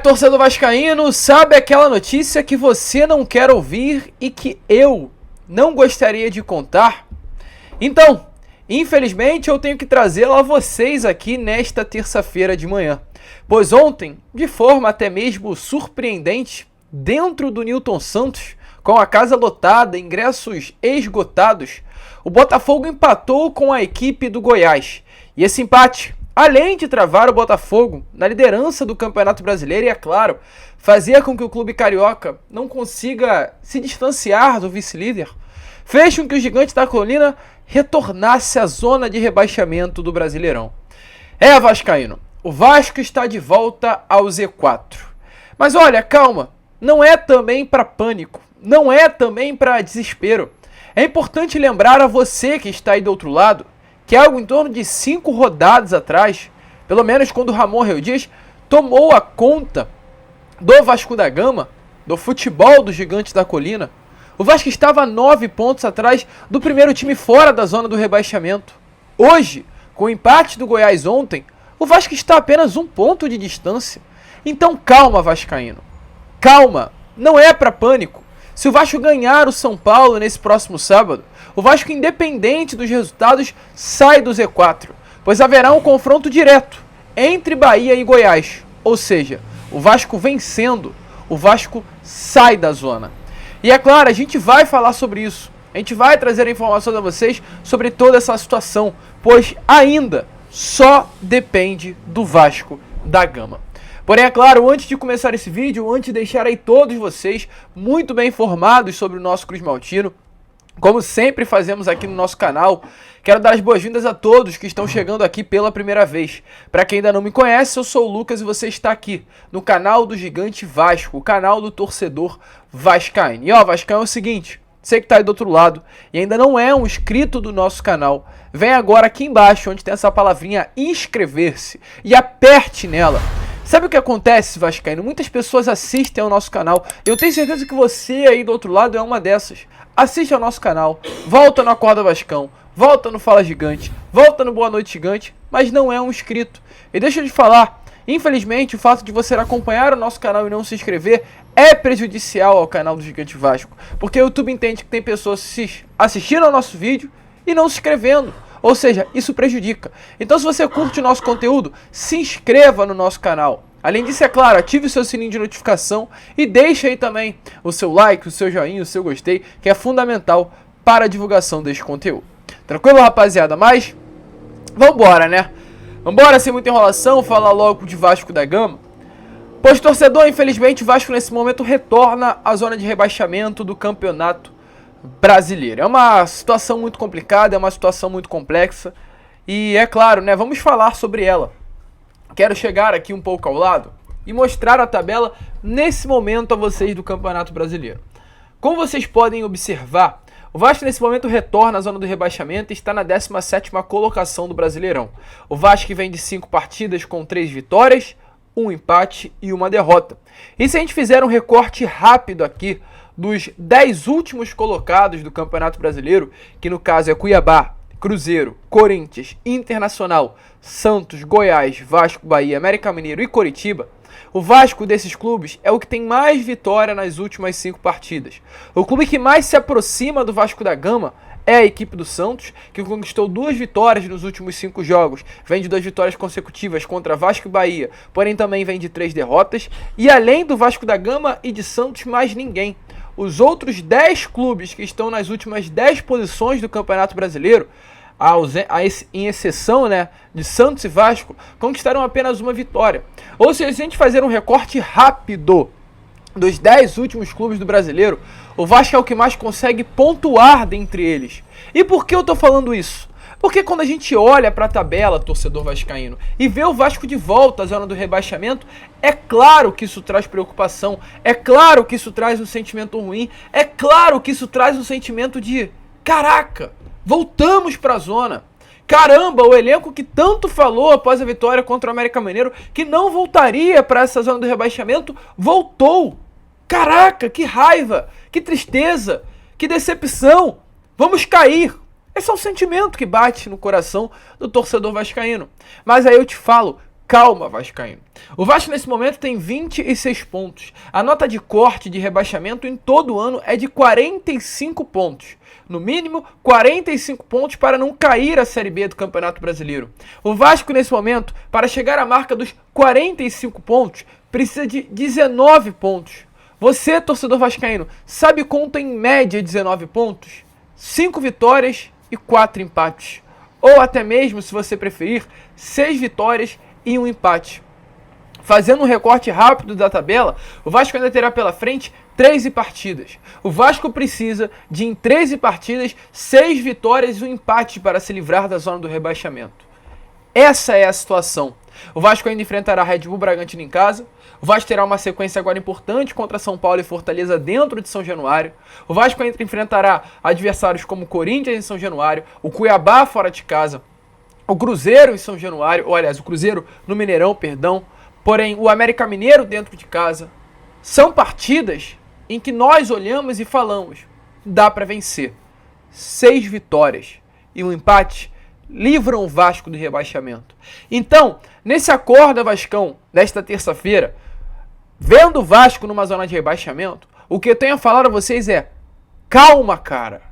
Torcedor vascaíno, sabe aquela notícia que você não quer ouvir e que eu não gostaria de contar? Então, infelizmente eu tenho que trazê-la a vocês aqui nesta terça-feira de manhã. Pois ontem, de forma até mesmo surpreendente, dentro do Newton Santos, com a casa lotada, ingressos esgotados, o Botafogo empatou com a equipe do Goiás. E esse empate, além de travar o Botafogo na liderança do Campeonato Brasileiro e, é claro, fazer com que o clube carioca não consiga se distanciar do vice-líder, fez com que o Gigante da Colina retornasse à zona de rebaixamento do Brasileirão. Vascaíno, o Vasco está de volta ao Z4. Mas olha, calma, não é também para pânico, não é também para desespero. É importante lembrar a você que está aí do outro lado que algo em torno de 5 rodadas atrás, pelo menos quando o Ramon Reu Dias tomou a conta do Vasco da Gama, do futebol do Gigante da Colina, o Vasco estava a 9 pontos atrás do primeiro time fora da zona do rebaixamento. Hoje, com o empate do Goiás ontem, o Vasco está a apenas 1 ponto de distância. Então calma, vascaíno. Calma, não é para pânico. Se o Vasco ganhar o São Paulo nesse próximo sábado, o Vasco, independente dos resultados, sai do Z4, pois haverá um confronto direto entre Bahia e Goiás. Ou seja, o Vasco vencendo, o Vasco sai da zona. E é claro, a gente vai falar sobre isso. A gente vai trazer informações a vocês sobre toda essa situação, pois ainda só depende do Vasco da Gama. Porém, é claro, antes de começar esse vídeo, antes de deixar aí todos vocês muito bem informados sobre o nosso Cruz Maltino, como sempre fazemos aqui no nosso canal, quero dar as boas-vindas a todos que estão chegando aqui pela primeira vez. Para quem ainda não me conhece, eu sou o Lucas e você está aqui no canal do Gigante Vasco, o canal do torcedor vascaíno. E Vascaíno, é o seguinte, você que está aí do outro lado e ainda não é um inscrito do nosso canal, vem agora aqui embaixo onde tem essa palavrinha inscrever-se e aperte nela. Sabe o que acontece, vascaíno? Muitas pessoas assistem ao nosso canal. Eu tenho certeza que você aí do outro lado é uma dessas. Assiste ao nosso canal, volta no Acorda Vascão, volta no Fala Gigante, volta no Boa Noite Gigante, mas não é um inscrito. E deixa eu te falar, infelizmente o fato de você acompanhar o nosso canal e não se inscrever é prejudicial ao canal do Gigante Vasco. Porque o YouTube entende que tem pessoas assistindo ao nosso vídeo e não se inscrevendo. Ou seja, isso prejudica. Então se você curte o nosso conteúdo, se inscreva no nosso canal. Além disso, é claro, ative o seu sininho de notificação e deixe aí também o seu like, o seu joinha, o seu gostei, que é fundamental para a divulgação deste conteúdo. Tranquilo, rapaziada? Mas, vambora, né? Vambora, sem muita enrolação, falar logo de Vasco da Gama. Pois, torcedor, infelizmente, o Vasco nesse momento retorna à zona de rebaixamento do Campeonato Brasileiro. É uma situação muito complicada, é uma situação muito complexa e é claro, né, vamos falar sobre ela. Quero chegar aqui um pouco ao lado e mostrar a tabela nesse momento a vocês do Campeonato Brasileiro. Como vocês podem observar, o Vasco nesse momento retorna à zona do rebaixamento e está na 17ª colocação do Brasileirão. O Vasco vem de 5 partidas com 3 vitórias, 1 empate e 1 derrota. E se a gente fizer um recorte rápido aqui dos 10 últimos colocados do Campeonato Brasileiro, que no caso é Cuiabá, Cruzeiro, Corinthians, Internacional, Santos, Goiás, Vasco, Bahia, América Mineiro e Coritiba, o Vasco desses clubes é o que tem mais vitória nas últimas 5 partidas. O clube que mais se aproxima do Vasco da Gama é a equipe do Santos, que conquistou 2 vitórias nos últimos 5 jogos. Vem de 2 vitórias consecutivas contra Vasco e Bahia, porém também vem de 3 derrotas. E além do Vasco da Gama e de Santos, mais ninguém. Os outros 10 clubes que estão nas últimas 10 posições do Campeonato Brasileiro, em exceção, né, de Santos e Vasco, conquistaram apenas 1 vitória. Ou seja, se a gente fazer um recorte rápido dos 10 últimos clubes do Brasileiro, o Vasco é o que mais consegue pontuar dentre eles. E por que eu tô falando isso? Porque quando a gente olha para a tabela, torcedor vascaíno, e vê o Vasco de volta à zona do rebaixamento, é claro que isso traz preocupação, é claro que isso traz um sentimento ruim, é claro que isso traz um sentimento de caraca, voltamos para a zona. Caramba, o elenco que tanto falou após a vitória contra o América Mineiro que não voltaria para essa zona do rebaixamento, voltou. Caraca, que raiva, que tristeza, que decepção. Vamos cair. Esse é um sentimento que bate no coração do torcedor vascaíno. Mas aí eu te falo, Calma, vascaíno. O Vasco nesse momento tem 26 pontos. A nota de corte de rebaixamento em todo o ano é de 45 pontos. No mínimo, 45 pontos para não cair a Série B do Campeonato Brasileiro. O Vasco nesse momento, para chegar à marca dos 45 pontos, precisa de 19 pontos. Você, torcedor vascaíno, sabe quanto em média 19 pontos? 5 vitórias e 4 empates. Ou até mesmo, se você preferir, 6 vitórias e um empate. Fazendo um recorte rápido da tabela, o Vasco ainda terá pela frente 13 partidas. O Vasco precisa de, em 13 partidas, 6 vitórias e um empate para se livrar da zona do rebaixamento. Essa é a situação. O Vasco ainda enfrentará Red Bull Bragantino em casa. O Vasco terá uma sequência agora importante contra São Paulo e Fortaleza dentro de São Januário. O Vasco ainda enfrentará adversários como Corinthians em São Januário, o Cuiabá fora de casa, o Cruzeiro em São Januário, ou aliás, o Cruzeiro no Mineirão, perdão. Porém, o América Mineiro dentro de casa. São partidas em que nós olhamos e falamos, dá para vencer. 6 vitórias e um empate livram o Vasco do rebaixamento. Então, nesse Acorda Vascão desta terça-feira, vendo o Vasco numa zona de rebaixamento, o que eu tenho a falar a vocês é: calma, cara.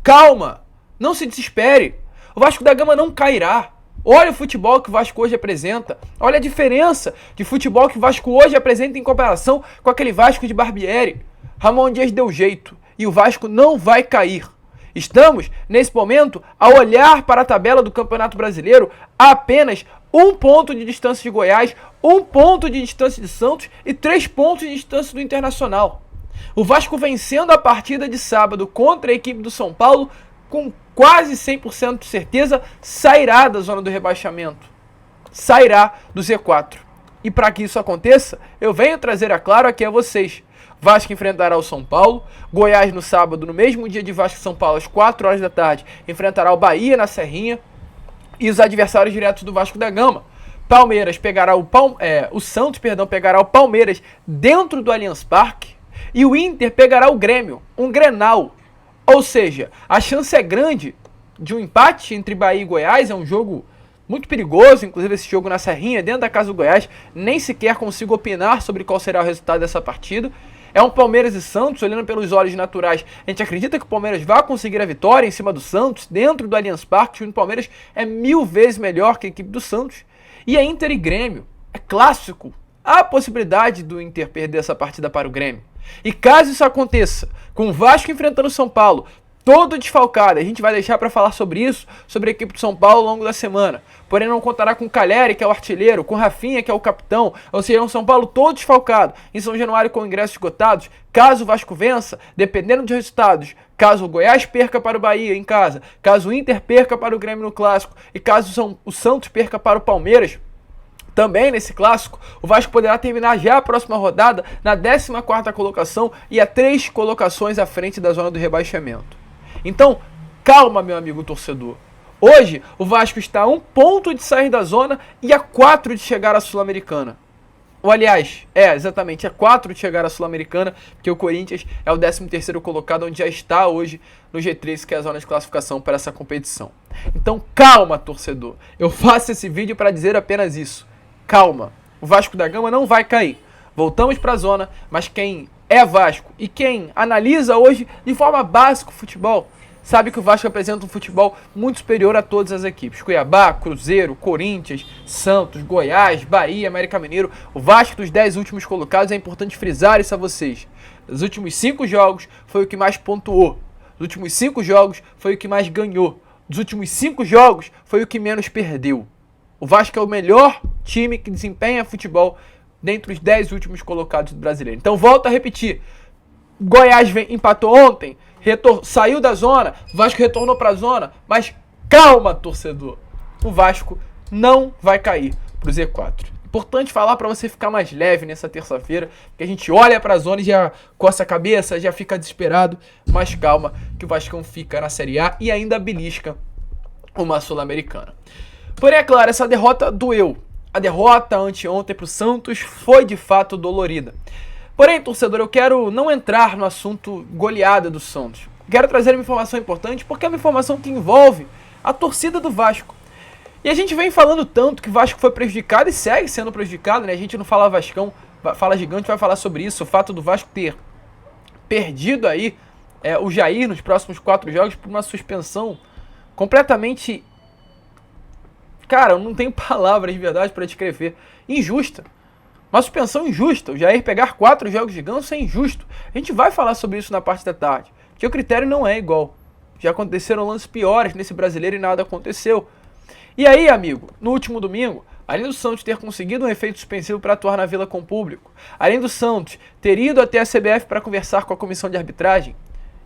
Calma. Não se desespere. O Vasco da Gama não cairá. Olha o futebol que o Vasco hoje apresenta. Olha a diferença de futebol que o Vasco hoje apresenta em comparação com aquele Vasco de Barbieri. Ramon Dias deu jeito e o Vasco não vai cair. Estamos, nesse momento, a olhar para a tabela do Campeonato Brasileiro a apenas 1 ponto de distância de Goiás, 1 ponto de distância de Santos e 3 pontos de distância do Internacional. O Vasco vencendo a partida de sábado contra a equipe do São Paulo, com quase 100% de certeza, sairá da zona do rebaixamento. Sairá do Z4. E para que isso aconteça, eu venho trazer a claro aqui a vocês. Vasco enfrentará o São Paulo. Goiás no sábado, no mesmo dia de Vasco e São Paulo, às 4 horas da tarde, enfrentará o Bahia na Serrinha. E os adversários diretos do Vasco da Gama. Palmeiras pegará o Santos pegará o Palmeiras dentro do Allianz Parque. E o Inter pegará o Grêmio, um Grenal. Ou seja, a chance é grande de um empate entre Bahia e Goiás. É um jogo muito perigoso, inclusive esse jogo na Serrinha, dentro da casa do Goiás. Nem sequer consigo opinar sobre qual será o resultado dessa partida. É um Palmeiras e Santos, olhando pelos olhos naturais. A gente acredita que o Palmeiras vai conseguir a vitória em cima do Santos, dentro do Allianz Parque. O time do Palmeiras é 1000 vezes melhor que a equipe do Santos. E a Inter e Grêmio, é clássico. Há a possibilidade do Inter perder essa partida para o Grêmio. E caso isso aconteça, com o Vasco enfrentando o São Paulo, todo desfalcado, a gente vai deixar para falar sobre isso, sobre a equipe do São Paulo ao longo da semana. Porém, não contará com o Calheri, que é o artilheiro, com o Rafinha, que é o capitão, ou seja, um São Paulo todo desfalcado, em São Januário com ingressos esgotados. Caso o Vasco vença, dependendo dos resultados, caso o Goiás perca para o Bahia em casa, caso o Inter perca para o Grêmio no Clássico, e caso o Santos perca para o Palmeiras, também nesse clássico, o Vasco poderá terminar já a próxima rodada na 14ª colocação e a 3 colocações à frente da zona do rebaixamento. Então, calma, meu amigo torcedor. Hoje, o Vasco está a 1 ponto de sair da zona e a 4 de chegar à Sul-Americana. Ou, aliás, exatamente, a 4 de chegar à Sul-Americana, porque o Corinthians é o 13º colocado, onde já está hoje no G3, que é a zona de classificação para essa competição. Então, calma, torcedor. Eu faço esse vídeo para dizer apenas isso. Calma, o Vasco da Gama não vai cair. Voltamos para a zona, mas quem é Vasco e quem analisa hoje de forma básica o futebol, sabe que o Vasco apresenta um futebol muito superior a todas as equipes. Cuiabá, Cruzeiro, Corinthians, Santos, Goiás, Bahia, América Mineiro. O Vasco dos 10 últimos colocados, é importante frisar isso a vocês. Nos últimos 5 jogos foi o que mais pontuou. Nos últimos 5 jogos foi o que mais ganhou. Nos últimos 5 jogos foi o que menos perdeu. O Vasco é o melhor time que desempenha futebol dentre os 10 últimos colocados do brasileiro. Então, volto a repetir. Goiás empatou ontem, saiu da zona, o Vasco retornou para a zona, mas calma, torcedor. O Vasco não vai cair para o Z4. Importante falar para você ficar mais leve nessa terça-feira, que a gente olha para a zona e já coça a cabeça, já fica desesperado, mas calma, que o Vascão fica na Série A e ainda belisca uma Sul-Americana. Porém, é claro, essa derrota doeu. A derrota anteontem para o Santos foi de fato dolorida. Porém, torcedor, eu quero não entrar no assunto goleada do Santos. Quero trazer uma informação importante porque é uma informação que envolve a torcida do Vasco. E a gente vem falando tanto que o Vasco foi prejudicado e segue sendo prejudicado, né? A gente não fala Vascão, fala Gigante, vai falar sobre isso. O fato do Vasco ter perdido aí o Jair nos próximos 4 jogos por uma suspensão completamente... Cara, eu não tenho palavras de verdade para descrever. Injusta. Uma suspensão injusta. O Jair pegar 4 jogos de ganso é injusto. A gente vai falar sobre isso na parte da tarde. Porque o critério não é igual. Já aconteceram lances piores nesse brasileiro e nada aconteceu. E aí, amigo, no último domingo, além do Santos ter conseguido um efeito suspensivo para atuar na Vila com o público, além do Santos ter ido até a CBF para conversar com a comissão de arbitragem,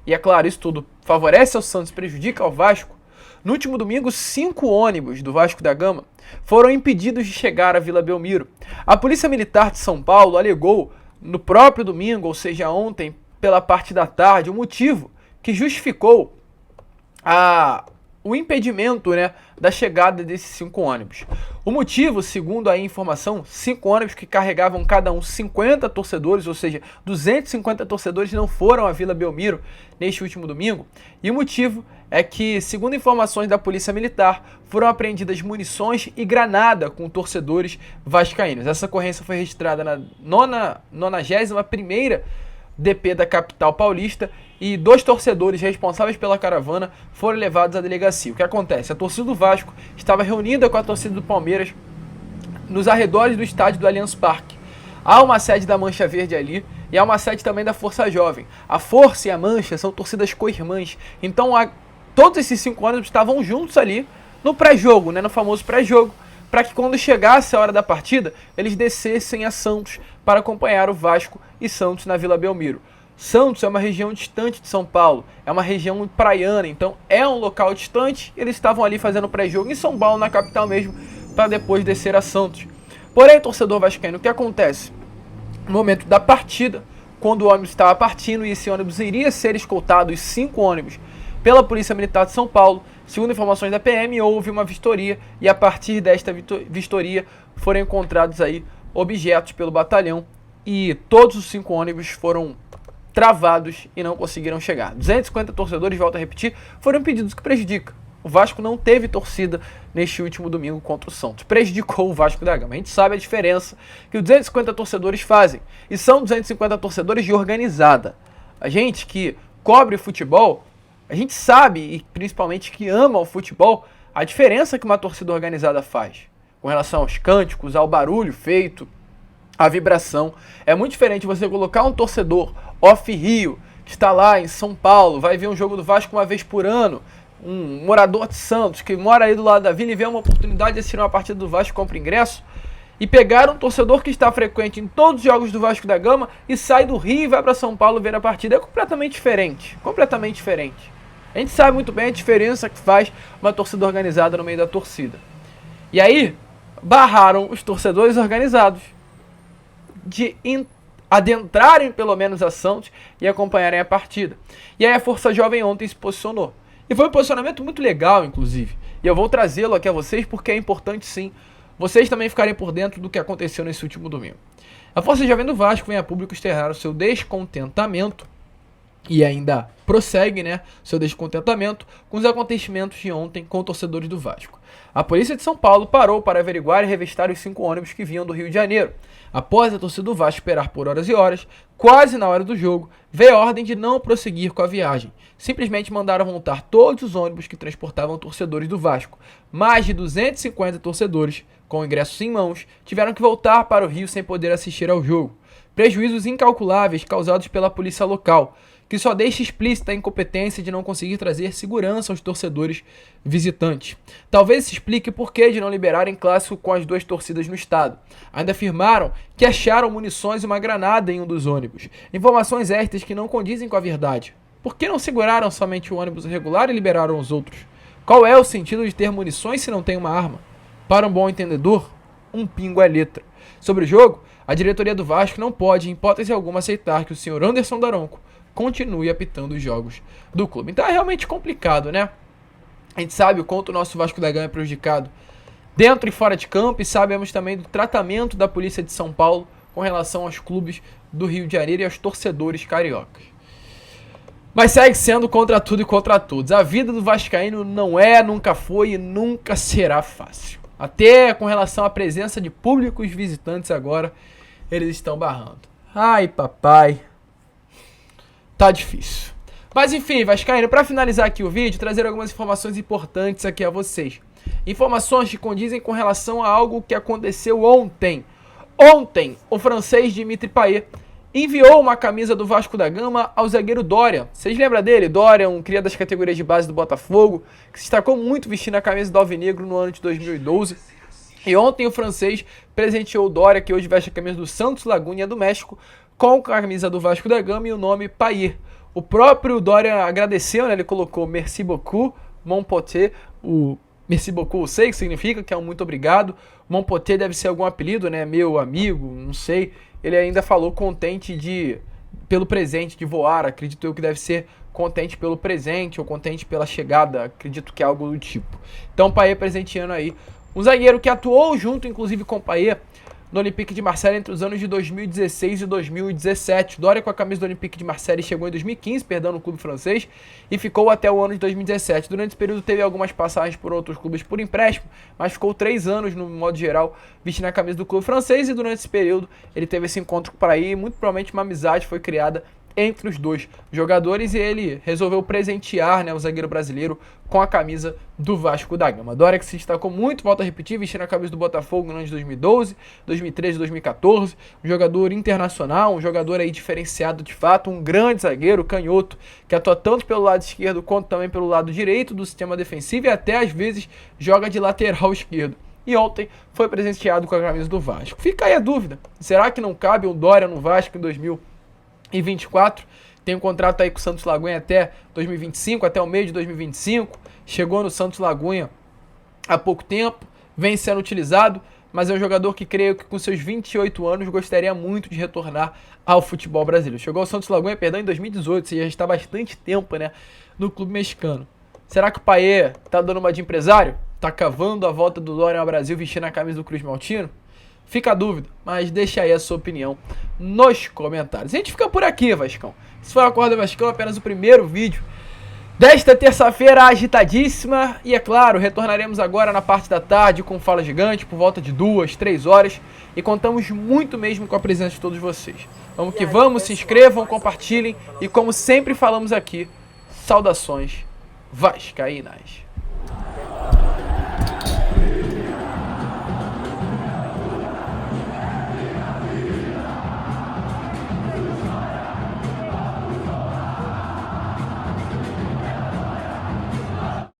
e é claro, isso tudo favorece ao Santos, prejudica ao Vasco, no último domingo, 5 ônibus do Vasco da Gama foram impedidos de chegar à Vila Belmiro. A Polícia Militar de São Paulo alegou no próprio domingo, ou seja, ontem, pela parte da tarde, o motivo que justificou o impedimento, né, da chegada desses 5 ônibus. O motivo, segundo a informação, 5 ônibus que carregavam cada um 50 torcedores, ou seja, 250 torcedores não foram à Vila Belmiro neste último domingo. E o motivo é que, segundo informações da Polícia Militar, foram apreendidas munições e granada com torcedores vascaínos. Essa ocorrência foi registrada na 91ª DP da capital paulista e 2 torcedores responsáveis pela caravana foram levados à delegacia. O que acontece? A torcida do Vasco estava reunida com a torcida do Palmeiras nos arredores do estádio do Allianz Parque. Há uma sede da Mancha Verde ali e há uma sede também da Força Jovem. A Força e a Mancha são torcidas co-irmãs. Então todos esses 5 ônibus estavam juntos ali no pré-jogo, né, no famoso pré-jogo, para que quando chegasse a hora da partida, eles descessem a Santos para acompanhar o Vasco e Santos na Vila Belmiro. Santos é uma região distante de São Paulo, é uma região praiana, então é um local distante. Eles estavam ali fazendo pré-jogo em São Paulo, na capital mesmo, para depois descer a Santos. Porém, torcedor vascaíno, o que acontece? No momento da partida, quando o ônibus estava partindo e esse ônibus iria ser escoltado, os 5 ônibus, pela Polícia Militar de São Paulo, segundo informações da PM, houve uma vistoria e a partir desta vistoria foram encontrados aí objetos pelo batalhão e todos os 5 ônibus foram travados e não conseguiram chegar. 250 torcedores, volto a repetir, foram impedidos, o que prejudica. O Vasco não teve torcida neste último domingo contra o Santos. Prejudicou o Vasco da Gama. A gente sabe a diferença que os 250 torcedores fazem. E são 250 torcedores de organizada. A gente que cobre futebol, a gente sabe, e principalmente que ama o futebol, a diferença que uma torcida organizada faz. Com relação aos cânticos, ao barulho feito, à vibração. É muito diferente você colocar um torcedor off-Rio, que está lá em São Paulo, vai ver um jogo do Vasco uma vez por ano, um morador de Santos que mora aí do lado da vila e vê uma oportunidade de assistir uma partida do Vasco, compra ingresso, e pegar um torcedor que está frequente em todos os jogos do Vasco da Gama e sai do Rio e vai para São Paulo ver a partida. É completamente diferente. Completamente diferente. A gente sabe muito bem a diferença que faz uma torcida organizada no meio da torcida. E aí, barraram os torcedores organizados de adentrarem pelo menos a Santos e acompanharem a partida. E aí a Força Jovem ontem se posicionou. E foi um posicionamento muito legal, inclusive. E eu vou trazê-lo aqui a vocês porque é importante, sim, vocês também ficarem por dentro do que aconteceu nesse último domingo. A Força Jovem do Vasco vem a público externar o seu descontentamento e ainda prossegue, né, seu descontentamento com os acontecimentos de ontem com torcedores do Vasco. A polícia de São Paulo parou para averiguar e revistar os 5 ônibus que vinham do Rio de Janeiro. Após a torcida do Vasco esperar por horas e horas, quase na hora do jogo, veio a ordem de não prosseguir com a viagem. Simplesmente mandaram montar todos os ônibus que transportavam torcedores do Vasco. Mais de 250 torcedores, com ingressos em mãos, tiveram que voltar para o Rio sem poder assistir ao jogo. Prejuízos incalculáveis causados pela polícia local, que só deixa explícita a incompetência de não conseguir trazer segurança aos torcedores visitantes. Talvez se explique o porquê de não liberarem clássico com as 2 torcidas no estado. Ainda afirmaram que acharam munições e uma granada em um dos ônibus. Informações estas que não condizem com a verdade. Por que não seguraram somente o ônibus regular e liberaram os outros? Qual é o sentido de ter munições se não tem uma arma? Para um bom entendedor, um pingo é letra. Sobre o jogo, a diretoria do Vasco não pode, em hipótese alguma, aceitar que o senhor Anderson Daronco continue apitando os jogos do clube. Então é realmente complicado, né? A gente sabe o quanto o nosso Vasco da Gama é prejudicado dentro e fora de campo e sabemos também do tratamento da polícia de São Paulo com relação aos clubes do Rio de Janeiro e aos torcedores cariocas. Mas segue sendo contra tudo e contra todos. A vida do vascaíno não é, nunca foi e nunca será fácil. Até com relação à presença de públicos visitantes agora, eles estão barrando. Ai, papai. Tá difícil. Mas enfim, vascaíno, para finalizar aqui o vídeo, trazer algumas informações importantes aqui a vocês. Informações que condizem com relação a algo que aconteceu ontem. Ontem, o francês Dimitri Payet enviou uma camisa do Vasco da Gama ao zagueiro Dória. Vocês lembram dele? Dória, um cria das categorias de base do Botafogo, que se destacou muito vestindo a camisa do Alvinegro no ano de 2012. E ontem o francês presenteou o Dória, que hoje veste a camisa do Santos Laguna do México, com a camisa do Vasco da Gama e o nome Payet. O próprio Dória agradeceu, né? Ele colocou merci beaucoup, mon pote, o merci beaucoup eu sei que significa, que é um muito obrigado. Mon pote deve ser algum apelido, né? Meu amigo, não sei. Ele ainda falou contente pelo presente de voar, acredito eu que deve ser contente pelo presente ou contente pela chegada, acredito que é algo do tipo. Então Payet presenteando aí um zagueiro que atuou junto, inclusive com Payet, no Olympique de Marseille entre os anos de 2016 e 2017. Dória com a camisa do Olympique de Marseille chegou em 2015, no clube francês, e ficou até o ano de 2017. Durante esse período teve algumas passagens por outros clubes por empréstimo, mas ficou 3 anos, no modo geral, vestindo a camisa do clube francês, e durante esse período ele teve esse encontro com o Payet, e muito provavelmente uma amizade foi criada entre os dois jogadores, e ele resolveu presentear, né, o zagueiro brasileiro com a camisa do Vasco da Gama. Dória que se destacou muito, volta a repetir, vestindo a camisa do Botafogo no ano de 2012, 2013, 2014, um jogador internacional, um jogador aí diferenciado de fato, um grande zagueiro, canhoto, que atua tanto pelo lado esquerdo quanto também pelo lado direito do sistema defensivo e até às vezes joga de lateral esquerdo. E ontem foi presenteado com a camisa do Vasco. Fica aí a dúvida, será que não cabe um Dória no Vasco em 2024, tem um contrato aí com o Santos Laguna até 2025, até o meio de 2025, chegou no Santos Laguna há pouco tempo, vem sendo utilizado, mas é um jogador que creio que com seus 28 anos gostaria muito de retornar ao futebol brasileiro. Chegou ao Santos Laguna, em 2018, você já está há bastante tempo, né, no clube mexicano. Será que o Payet tá dando uma de empresário? Tá cavando a volta do Dória ao Brasil vestindo a camisa do Cruz Maltino? Fica a dúvida, mas deixa aí a sua opinião nos comentários. A gente fica por aqui, Vascão. Esse foi o Acorda Vascão, apenas o primeiro vídeo desta terça-feira agitadíssima. E é claro, retornaremos agora na parte da tarde com Fala Gigante, por volta de 2, 3 horas. E contamos muito mesmo com a presença de todos vocês. Vamos que vamos, se inscrevam, compartilhem. E como sempre falamos aqui, saudações vascaínas.